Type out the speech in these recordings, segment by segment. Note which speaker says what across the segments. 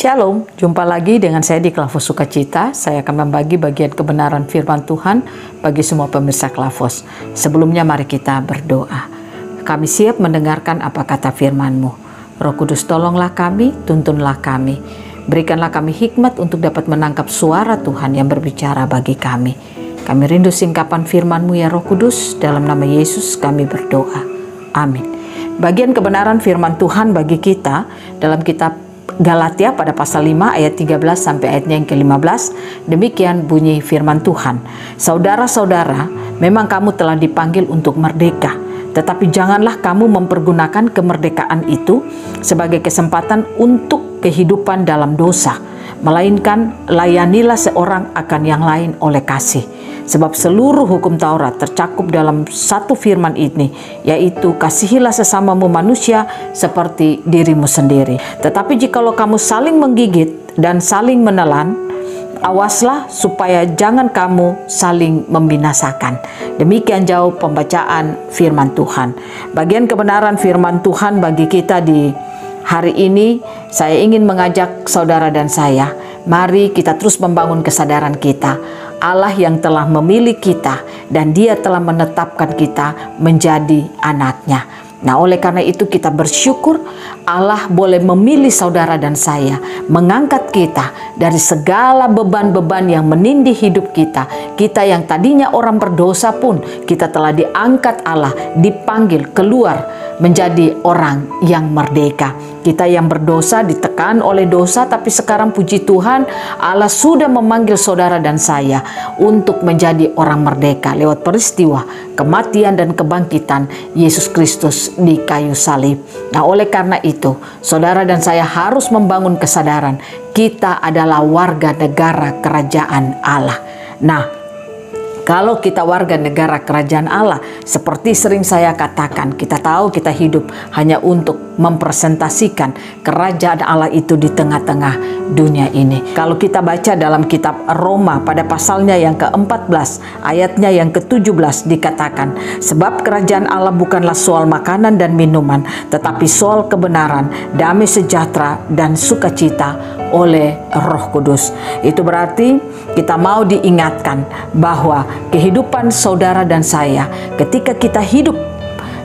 Speaker 1: Shalom, jumpa lagi dengan saya di Klavos Sukacita. Saya akan membagi bagian kebenaran firman Tuhan bagi semua pemirsa Klavos. Sebelumnya mari kita berdoa. Kami siap mendengarkan apa kata firman-Mu. Roh Kudus, tolonglah kami, tuntunlah kami. Berikanlah kami hikmat untuk dapat menangkap suara Tuhan yang berbicara bagi kami. Kami rindu singkapan firman-Mu ya Roh Kudus, dalam nama Yesus kami berdoa. Amin. Bagian kebenaran firman Tuhan bagi kita dalam kitab Galatia pada pasal 5 ayat 13 sampai ayatnya yang ke-15. Demikian bunyi firman Tuhan. Saudara-saudara, memang kamu telah dipanggil untuk merdeka, tetapi janganlah kamu mempergunakan kemerdekaan itu sebagai kesempatan untuk kehidupan dalam dosa, melainkan layanilah seorang akan yang lain oleh kasih. Sebab seluruh hukum Taurat tercakup dalam satu firman ini, yaitu kasihilah sesamamu manusia seperti dirimu sendiri. Tetapi jikalau kamu saling menggigit dan saling menelan, awaslah supaya jangan kamu saling membinasakan. Demikian jauh pembacaan firman Tuhan. Bagian kebenaran firman Tuhan bagi kita di hari ini, saya ingin mengajak saudara dan saya, mari kita terus membangun kesadaran kita. Allah yang telah memilih kita dan Dia telah menetapkan kita menjadi anak-Nya. Nah, oleh karena itu kita bersyukur Allah boleh memilih saudara dan saya, mengangkat kita dari segala beban-beban yang menindih hidup kita. Kita yang tadinya orang berdosa pun kita telah diangkat Allah, dipanggil keluar menjadi orang yang merdeka. Kita yang berdosa ditekan oleh dosa, tapi sekarang puji Tuhan Allah sudah memanggil saudara dan saya untuk menjadi orang merdeka lewat peristiwa kematian dan kebangkitan Yesus Kristus di kayu salib. Nah, oleh karena itu saudara dan saya harus membangun kesadaran kita adalah warga negara kerajaan Allah. Nah, kalau kita warga negara kerajaan Allah, seperti sering saya katakan, kita tahu kita hidup hanya untuk mempresentasikan kerajaan Allah itu di tengah-tengah dunia ini. Kalau kita baca dalam kitab Roma pada pasalnya yang ke-14, ayatnya yang ke-17 dikatakan, sebab kerajaan Allah bukanlah soal makanan dan minuman, tetapi soal kebenaran, damai sejahtera, dan sukacita oleh Roh Kudus. Itu berarti kita mau diingatkan bahwa kehidupan saudara dan saya ketika kita hidup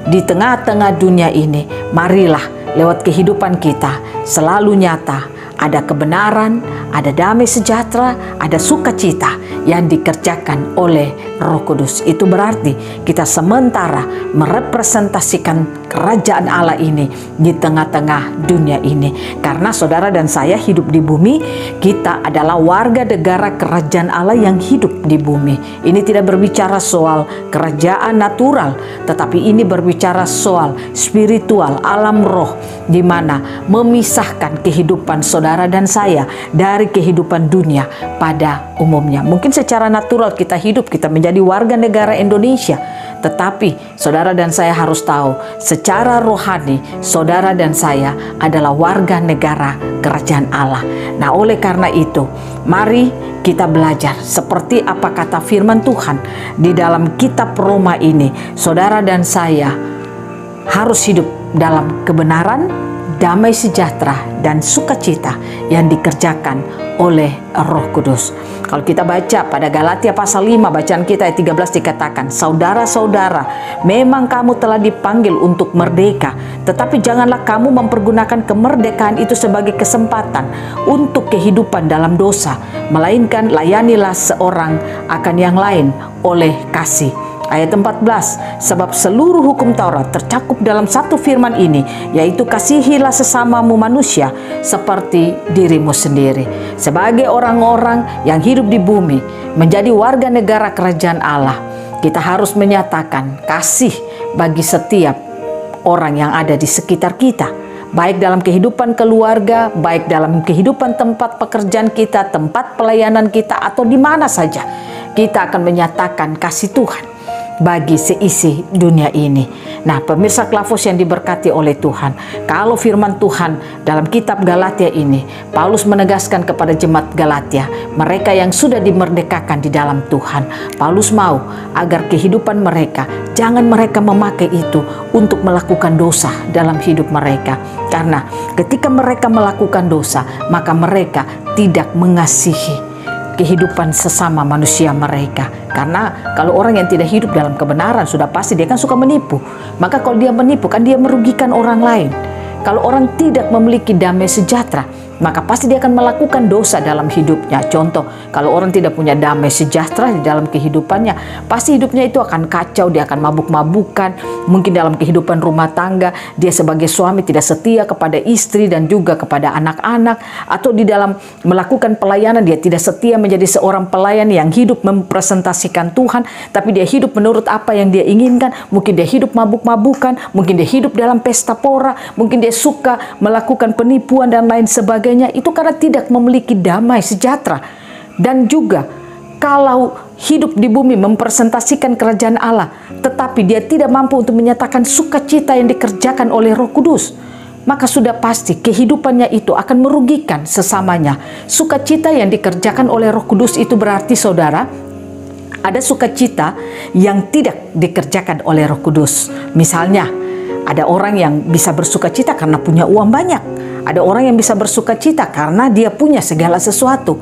Speaker 1: di tengah-tengah dunia ini, marilah lewat kehidupan kita selalu nyata ada kebenaran, ada damai sejahtera, ada sukacita yang dikerjakan oleh Roh Kudus. Itu berarti kita sementara merepresentasikan kerajaan Allah ini di tengah-tengah dunia ini. Karena saudara dan saya hidup di bumi, kita adalah warga negara kerajaan Allah yang hidup di bumi. Ini tidak berbicara soal kerajaan natural, tetapi ini berbicara soal spiritual, alam roh, di mana memisahkan kehidupan saudara dan saya dari kehidupan dunia pada umumnya. Mungkin secara natural kita hidup, kita menjadi warga negara Indonesia, tetapi saudara dan saya harus tahu secara rohani saudara dan saya adalah warga negara kerajaan Allah. Nah, oleh karena itu mari kita belajar seperti apa kata firman Tuhan di dalam kitab Roma ini. Saudara dan saya harus hidup dalam kebenaran, damai sejahtera, dan sukacita yang dikerjakan oleh Roh Kudus. Kalau kita baca pada Galatia pasal 5, bacaan kita ayat 13 dikatakan, saudara-saudara, memang kamu telah dipanggil untuk merdeka, tetapi janganlah kamu mempergunakan kemerdekaan itu sebagai kesempatan untuk kehidupan dalam dosa, melainkan layanilah seorang akan yang lain oleh kasih. Ayat 14, sebab seluruh hukum Taurat tercakup dalam satu firman ini, yaitu kasihilah sesamamu manusia seperti dirimu sendiri. Sebagai orang-orang yang hidup di bumi, menjadi warga negara kerajaan Allah, kita harus menyatakan kasih bagi setiap orang yang ada di sekitar kita. Baik dalam kehidupan keluarga, baik dalam kehidupan tempat pekerjaan kita, tempat pelayanan kita, atau di mana saja kita akan menyatakan kasih Tuhan. bagi seisi dunia ini. Nah, pemirsa Klavos yang diberkati oleh Tuhan, kalau firman Tuhan dalam kitab Galatia ini, Paulus menegaskan kepada jemaat Galatia, mereka yang sudah dimerdekakan di dalam Tuhan, Paulus mau agar kehidupan mereka, jangan mereka memakai itu untuk melakukan dosa dalam hidup mereka. Karena ketika mereka melakukan dosa, maka mereka tidak mengasihi kehidupan sesama manusia mereka. Karena kalau orang yang tidak hidup dalam kebenaran, sudah pasti dia kan suka menipu. Maka kalau dia menipu, kan dia merugikan orang lain. Kalau orang tidak memiliki damai sejahtera, maka pasti dia akan melakukan dosa dalam hidupnya. Contoh, kalau orang tidak punya damai sejahtera di dalam kehidupannya, pasti hidupnya itu akan kacau, dia akan mabuk-mabukan. Mungkin dalam kehidupan rumah tangga, dia sebagai suami tidak setia kepada istri dan juga kepada anak-anak. Atau di dalam melakukan pelayanan, dia tidak setia menjadi seorang pelayan yang hidup mempresentasikan Tuhan, tapi dia hidup menurut apa yang dia inginkan. Mungkin dia hidup mabuk-mabukan, mungkin dia hidup dalam pesta pora, mungkin dia suka melakukan penipuan dan lain sebagainya. Itu karena tidak memiliki damai sejahtera. Dan juga kalau hidup di bumi mempresentasikan kerajaan Allah, tetapi dia tidak mampu untuk menyatakan sukacita yang dikerjakan oleh Roh Kudus, maka sudah pasti kehidupannya itu akan merugikan sesamanya. Sukacita yang dikerjakan oleh Roh Kudus itu berarti, saudara, ada sukacita yang tidak dikerjakan oleh Roh Kudus. Misalnya, ada orang yang bisa bersukacita karena punya uang banyak. Ada orang yang bisa bersukacita karena dia punya segala sesuatu.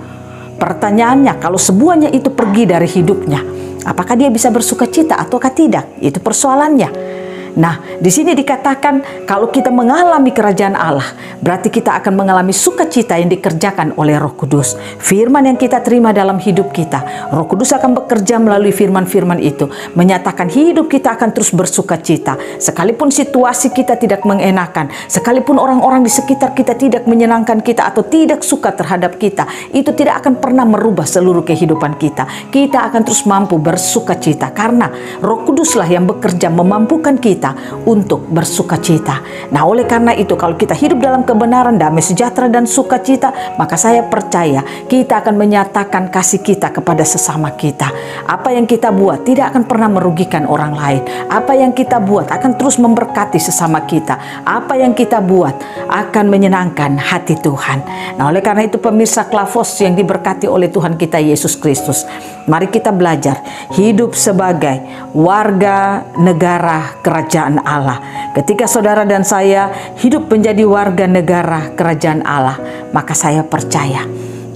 Speaker 1: Pertanyaannya, kalau semuanya itu pergi dari hidupnya, apakah dia bisa bersukacita ataukah tidak? Itu persoalannya. Nah, di sini dikatakan kalau kita mengalami kerajaan Allah, berarti kita akan mengalami sukacita yang dikerjakan oleh Roh Kudus. Firman yang kita terima dalam hidup kita, Roh Kudus akan bekerja melalui firman-firman itu, menyatakan hidup kita akan terus bersukacita. Sekalipun situasi kita tidak mengenakan, sekalipun orang-orang di sekitar kita tidak menyenangkan kita atau tidak suka terhadap kita, itu tidak akan pernah merubah seluruh kehidupan kita. Kita akan terus mampu bersukacita karena Roh Kuduslah yang bekerja memampukan kita untuk bersukacita. Nah, oleh karena itu, kalau kita hidup dalam kebenaran, damai sejahtera dan sukacita, maka saya percaya kita akan menyatakan kasih kita kepada sesama kita. Apa yang kita buat tidak akan pernah merugikan orang lain. Apa yang kita buat akan terus memberkati sesama kita. Apa yang kita buat akan menyenangkan hati Tuhan. Nah, oleh karena itu, pemirsa Klavos yang diberkati oleh Tuhan kita Yesus Kristus, mari kita belajar hidup sebagai warga negara kerajaan Allah. Ketika saudara dan saya hidup menjadi warga negara kerajaan Allah, maka saya percaya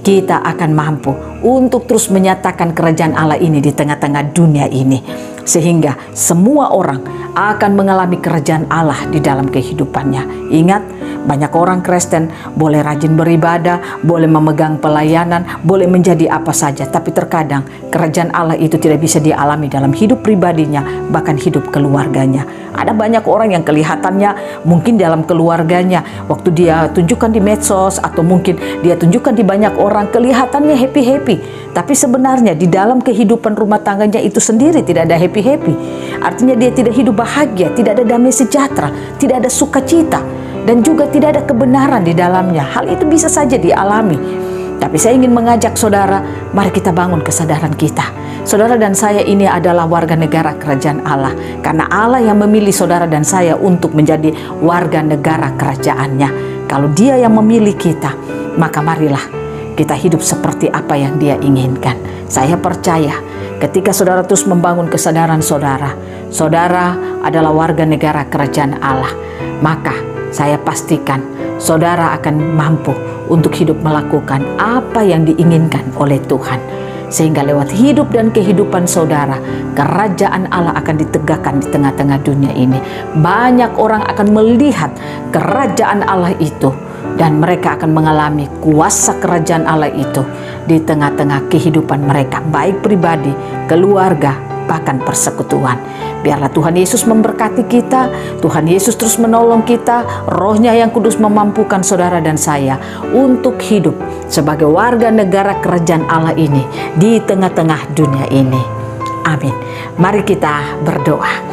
Speaker 1: kita akan mampu untuk terus menyatakan kerajaan Allah ini di tengah-tengah dunia ini, sehingga semua orang akan mengalami kerajaan Allah di dalam kehidupannya. Ingat, banyak orang Kristen boleh rajin beribadah, boleh memegang pelayanan, boleh menjadi apa saja, tapi terkadang kerajaan Allah itu tidak bisa dialami dalam hidup pribadinya, bahkan hidup keluarganya. Ada banyak orang yang kelihatannya mungkin dalam keluarganya, waktu dia tunjukkan di medsos atau mungkin dia tunjukkan di banyak orang, kelihatannya happy-happy, tapi sebenarnya di dalam kehidupan rumah tangganya itu sendiri tidak ada happy-happy. Artinya dia tidak hidup bahagia, tidak ada damai sejahtera, tidak ada sukacita, dan juga tidak ada kebenaran di dalamnya. Hal itu bisa saja dialami. Tapi saya ingin mengajak saudara, mari kita bangun kesadaran kita. Saudara dan saya ini adalah warga negara kerajaan Allah, karena Allah yang memilih saudara dan saya untuk menjadi warga negara kerajaannya. Kalau Dia yang memilih kita, maka marilah kita hidup seperti apa yang Dia inginkan. Saya percaya ketika saudara terus membangun kesadaran saudara, saudara adalah warga negara kerajaan Allah, maka saya pastikan saudara akan mampu untuk hidup melakukan apa yang diinginkan oleh Tuhan. Sehingga lewat hidup dan kehidupan saudara, kerajaan Allah akan ditegakkan di tengah-tengah dunia ini. Banyak orang akan melihat kerajaan Allah itu, dan mereka akan mengalami kuasa kerajaan Allah itu di tengah-tengah kehidupan mereka, baik pribadi, keluarga, bahkan persekutuan. Biarlah Tuhan Yesus memberkati kita, Tuhan Yesus terus menolong kita, Roh-Nya yang kudus memampukan saudara dan saya untuk hidup sebagai warga negara kerajaan Allah ini di tengah-tengah dunia ini. Amin. Mari kita berdoa.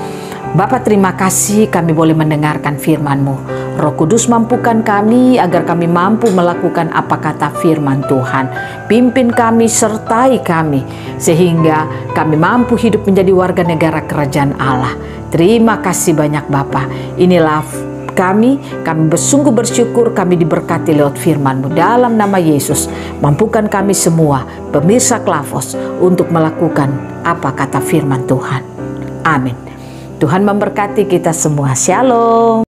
Speaker 1: Bapa, terima kasih kami boleh mendengarkan firman-Mu. Roh Kudus, mampukan kami agar kami mampu melakukan apa kata firman Tuhan. Pimpin kami, sertai kami, sehingga kami mampu hidup menjadi warga negara kerajaan Allah. Terima kasih banyak Bapa. Inilah kami bersungguh bersyukur kami diberkati lewat firman-Mu. Dalam nama Yesus, mampukan kami semua, pemirsa Klavos, untuk melakukan apa kata firman Tuhan. Amin. Tuhan memberkati kita semua. Shalom.